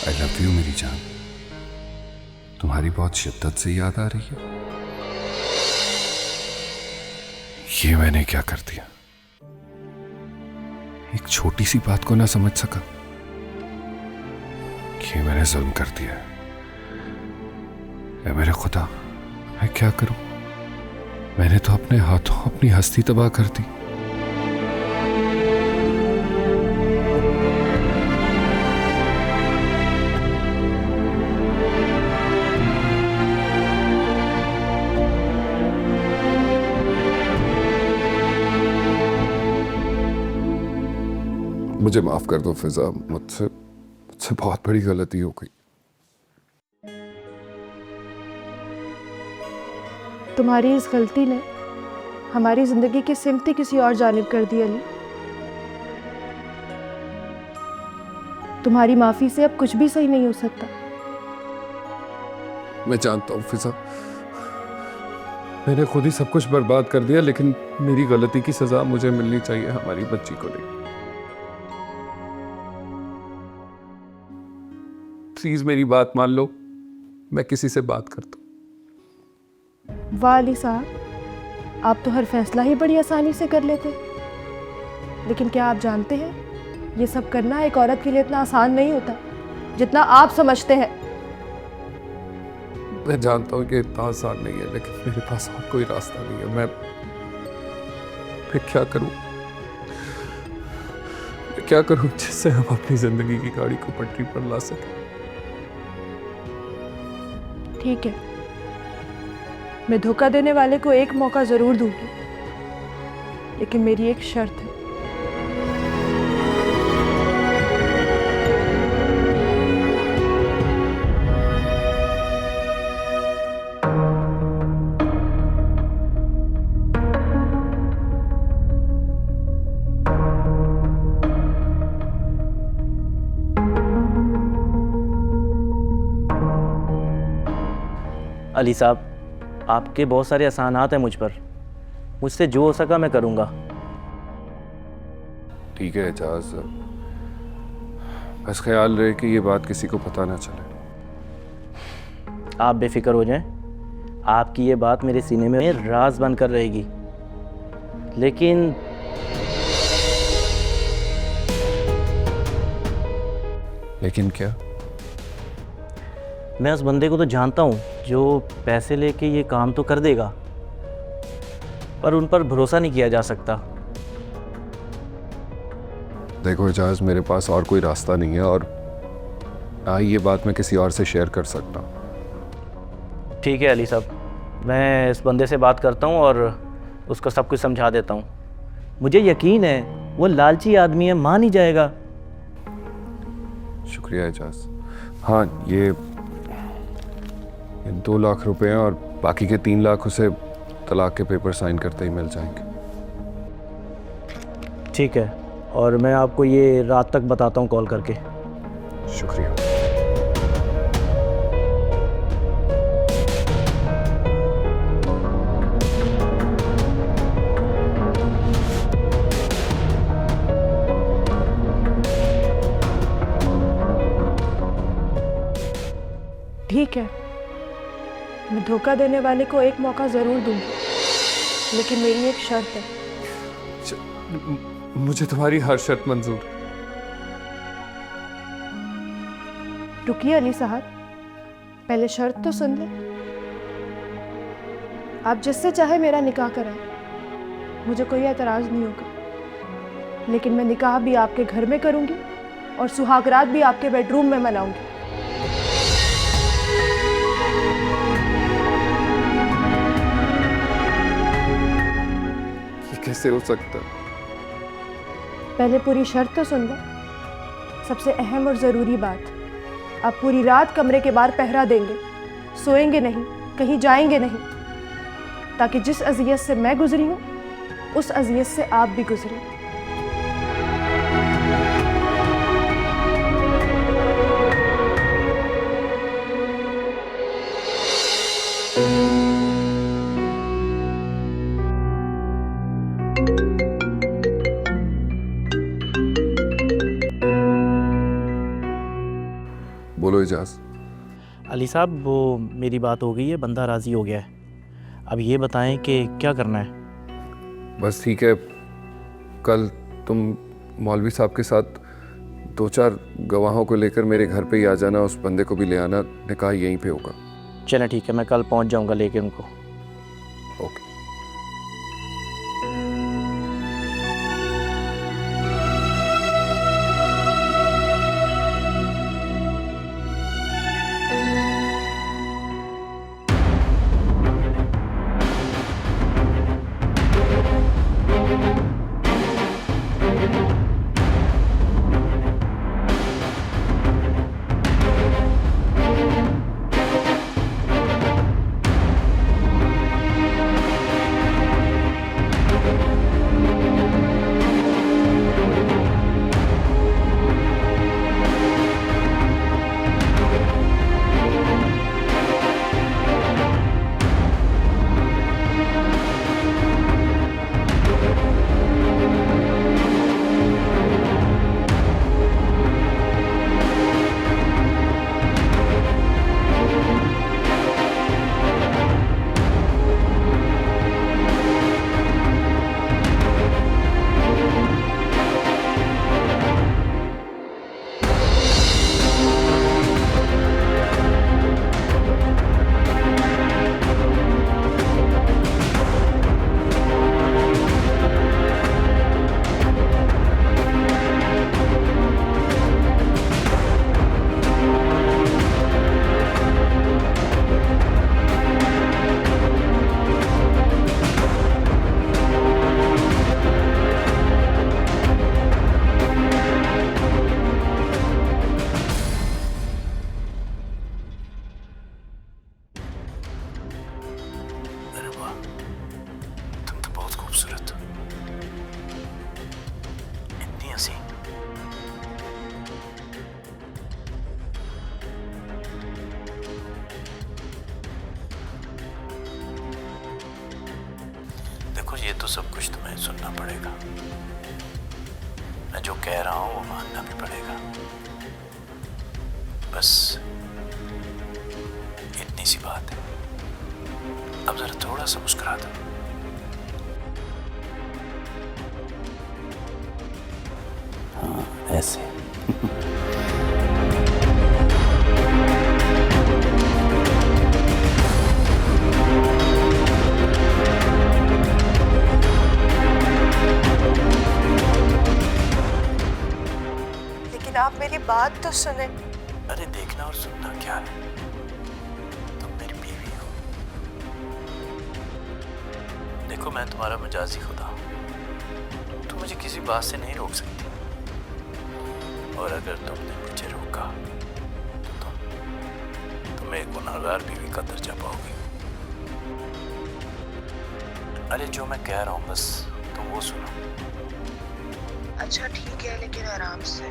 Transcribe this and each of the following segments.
I love you मेरी जान। तुम्हारी बहुत शिद्दत से याद आ रही है। ये मैंने क्या कर दिया? एक छोटी सी बात को ना समझ सका। ये मैंने जुल्म कर दिया। ऐ मेरे खुदा, मैं क्या करूं? मैंने तो अपने हाथों अपनी हस्ती तबाह कर दी। मुझे माफ कर दो फिजा, मुझसे बहुत बड़ी गलती हो गई। तुम्हारी इस गलती ने हमारी जिंदगी की सिमती किसी और जानिब कर दी अली। तुम्हारी माफी से अब कुछ भी सही नहीं हो सकता। मैं जानता हूँ फिजा, मैंने खुद ही सब कुछ बर्बाद कर दिया, लेकिन मेरी गलती की सजा मुझे मिलनी चाहिए हमारी बच्ची को लेकर। प्लीज मेरी बात मान लो, मैं किसी से बात करता हूँ। वाह अली साहब, आप तो हर फैसला ही बड़ी आसानी से कर लेते। लेकिन क्या आप जानते हैं, ये सब करना एक औरत के लिए इतना आसान नहीं होता जितना आप समझते हैं। मैं जानता हूँ कि इतना आसान नहीं है, लेकिन मेरे पास और कोई रास्ता नहीं है। मैं क्या करूँ? मैं क्या करूँ जिससे हम अपनी जिंदगी की गाड़ी को पटरी पर ला सकें? ठीक है, मैं धोखा देने वाले को एक मौका जरूर दूंगी, लेकिन मेरी एक शर्त है। अली साहब, आपके बहुत सारे एहसानात हैं मुझ पर। मुझसे जो हो सका मैं करूँगा। ठीक है एजाज, बस ख्याल रहे कि ये बात किसी को पता ना चले। आप बेफिक्र हो जाएं, आपकी ये बात मेरे सीने में राज बनकर रहेगी। लेकिन क्या? मैं उस बंदे को तो जानता हूँ जो पैसे लेके ये काम तो कर देगा, पर उन पर भरोसा नहीं किया जा सकता। देखो एजाज, मेरे पास और कोई रास्ता नहीं है, और ना ही ये बात मैं किसी और से शेयर कर सकता। ठीक है अली साहब, मैं इस बंदे से बात करता हूँ और उसको सब कुछ समझा देता हूँ। मुझे यकीन है वो लालची आदमी है, मान ही जाएगा। शुक्रिया एजाज। हाँ, ये 2 लाख रुपए हैं, और बाकी के 3 लाख उसे तलाक के पेपर साइन करते ही मिल जाएंगे। ठीक है, और मैं आपको ये रात तक बताता हूँ कॉल करके। शुक्रिया। ठीक है, मैं धोखा देने वाले को एक मौका जरूर दूंगी, लेकिन मेरी एक शर्त है। मुझे तुम्हारी हर शर्त मंजूर। रुकिए अली साहब, पहले शर्त तो सुन ले। आप जिससे चाहे मेरा निकाह कराएं, मुझे कोई एतराज नहीं होगा, लेकिन मैं निकाह भी आपके घर में करूंगी और सुहागरात भी आपके बेडरूम में मनाऊंगी। ये कैसे हो सकता? पहले पूरी शर्त तो सुन लो। सबसे अहम और ज़रूरी बात, आप पूरी रात कमरे के बाहर पहरा देंगे, सोएंगे नहीं, कहीं जाएंगे नहीं, ताकि जिस अज़ियत से मैं गुजरी हूँ उस अज़ियत से आप भी गुजरें। बोलो इजाज़। अली साहब, वो मेरी बात हो गई है, बंदा राज़ी हो गया है। अब ये बताएं कि क्या करना है। बस ठीक है, कल तुम मौलवी साहब के साथ 2-4 गवाहों को लेकर मेरे घर पे ही आ जाना, उस बंदे को भी ले आना, निकाह यहीं पे होगा। चलें ठीक है, मैं कल पहुंच जाऊंगा लेके उनको। ओके। देखो, ये तो सब कुछ तुम्हें सुनना पड़ेगा। मैं जो कह रहा हूँ वो मानना भी पड़ेगा। बस इतनी सी बात है। अब जरा थोड़ा सा मुस्कुरा दो। हाँ, ऐसे। आप मेरी बात तो सुने। अरे देखना और सुनना क्या है, तुम मेरी बीवी हो। देखो, मैं तुम्हारा मजाजी खुदा हूं। तुम मुझे किसी बात से नहीं रोक सकती, और अगर तुमने मुझे रोका तो तुम एक गुनहगार बीवी का दर्जा पाओगी। अरे जो मैं कह रहा हूँ बस तुम वो सुनो। अच्छा ठीक है, लेकिन आराम से।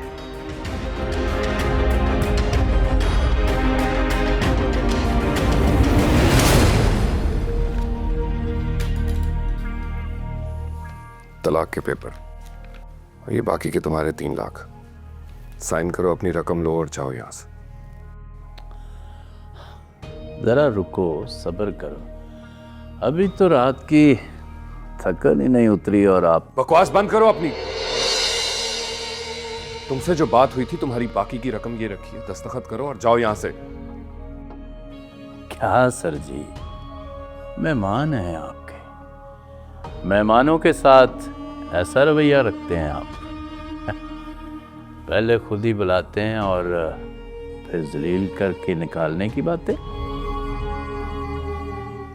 तलाक के पेपर और ये बाकी के तुम्हारे 3 लाख। साइन करो, अपनी रकम लो और जाओ यहाँ से। जरा रुको, सब्र करो। अभी तो रात की थकन ही नहीं उतरी और आप। बकवास बंद करो अपनी। तुमसे जो बात हुई थी, तुम्हारी बाकी की रकम ये रखी है, दस्तखत करो और जाओ यहां से। क्या सर जी, मेहमान हैं आपके। मेहमानों के साथ ऐसा रवैया रखते हैं आप। पहले खुद ही बुलाते हैं और फिर जलील करके निकालने की बातें।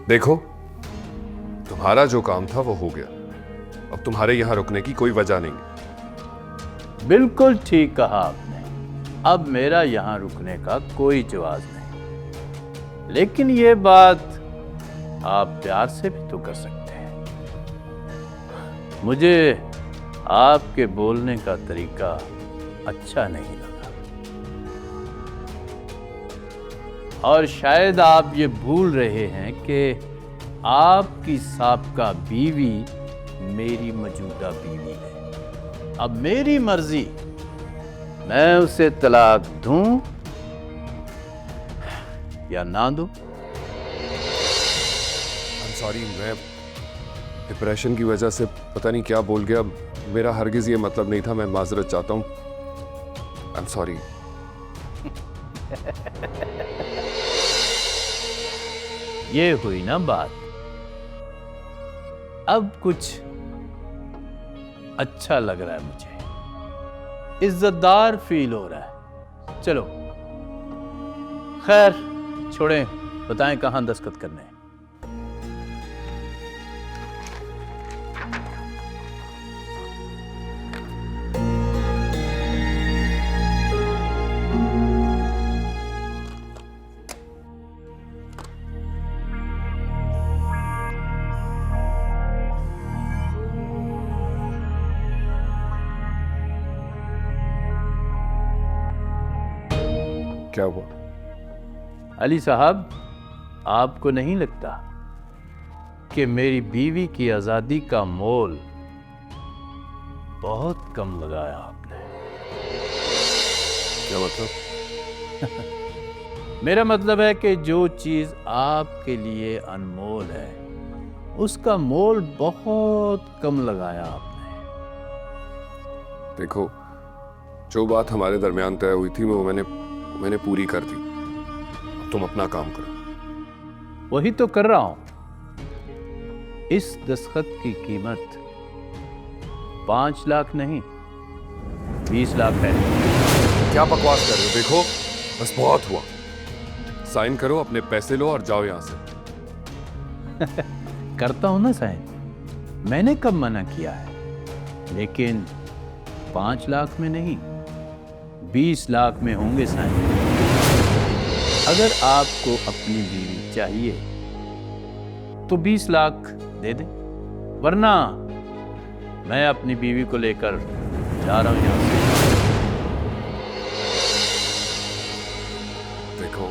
देखो, तुम्हारा जो काम था वो हो गया। अब तुम्हारे यहां रुकने की कोई वजह नहीं। बिल्कुल ठीक कहा आपने। अब मेरा यहां रुकने का कोई जवाब नहीं। लेकिन ये बात आप प्यार से भी तो कर सकते हैं। मुझे आपके बोलने का तरीका अच्छा नहीं लगा, और शायद आप ये भूल रहे हैं कि आपकी साबका बीवी मेरी मौजूदा बीवी है। अब मेरी मर्जी, मैं उसे तलाक दूं या ना दूं? सॉरी, मैं डिप्रेशन की वजह से पता नहीं क्या बोल गया। मेरा हरगिज ये मतलब नहीं था। मैं माजरत चाहता हूँ। I am sorry. ये हुई ना बात। अब कुछ अच्छा लग रहा है मुझे, इज्जतदार फील हो रहा है। चलो खैर छोड़ें, बताएं कहां दस्तखत करने हैं? क्या हुआ? अली साहब, आपको नहीं लगता कि मेरी बीवी की आजादी का मोल बहुत कम लगाया आपने? क्या मतलब? मेरा मतलब है कि जो चीज आपके लिए अनमोल है उसका मोल बहुत कम लगाया आपने। देखो, जो बात हमारे दरमियान तय हुई थी वो मैंने पूरी कर दी। अब तुम अपना काम करो। वही तो कर रहा हूं। इस दस्तखत की कीमत 5 लाख नहीं 20 लाख है। क्या बकवास कर रहे हो? देखो, बस बहुत हुआ। साइन करो, अपने पैसे लो और जाओ यहां से। करता हूं ना साइन, मैंने कब मना किया है? लेकिन 5 लाख में नहीं 20 लाख में होंगे साइन। अगर आपको अपनी बीवी चाहिए तो 20 लाख दे दे, वरना मैं अपनी बीवी को लेकर जा रहा हूं यहां से। देखो,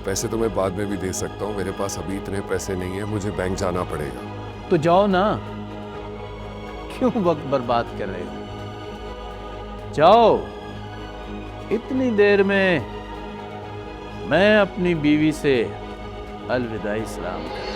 पैसे तो मैं बाद में भी दे सकता हूँ। मेरे पास अभी इतने पैसे नहीं है। मुझे बैंक जाना पड़ेगा। तो जाओ ना, क्यों वक्त बर्बाद कर रहे हो? जाओ, इतनी देर में मैं अपनी बीवी से अलविदाई सलाम कर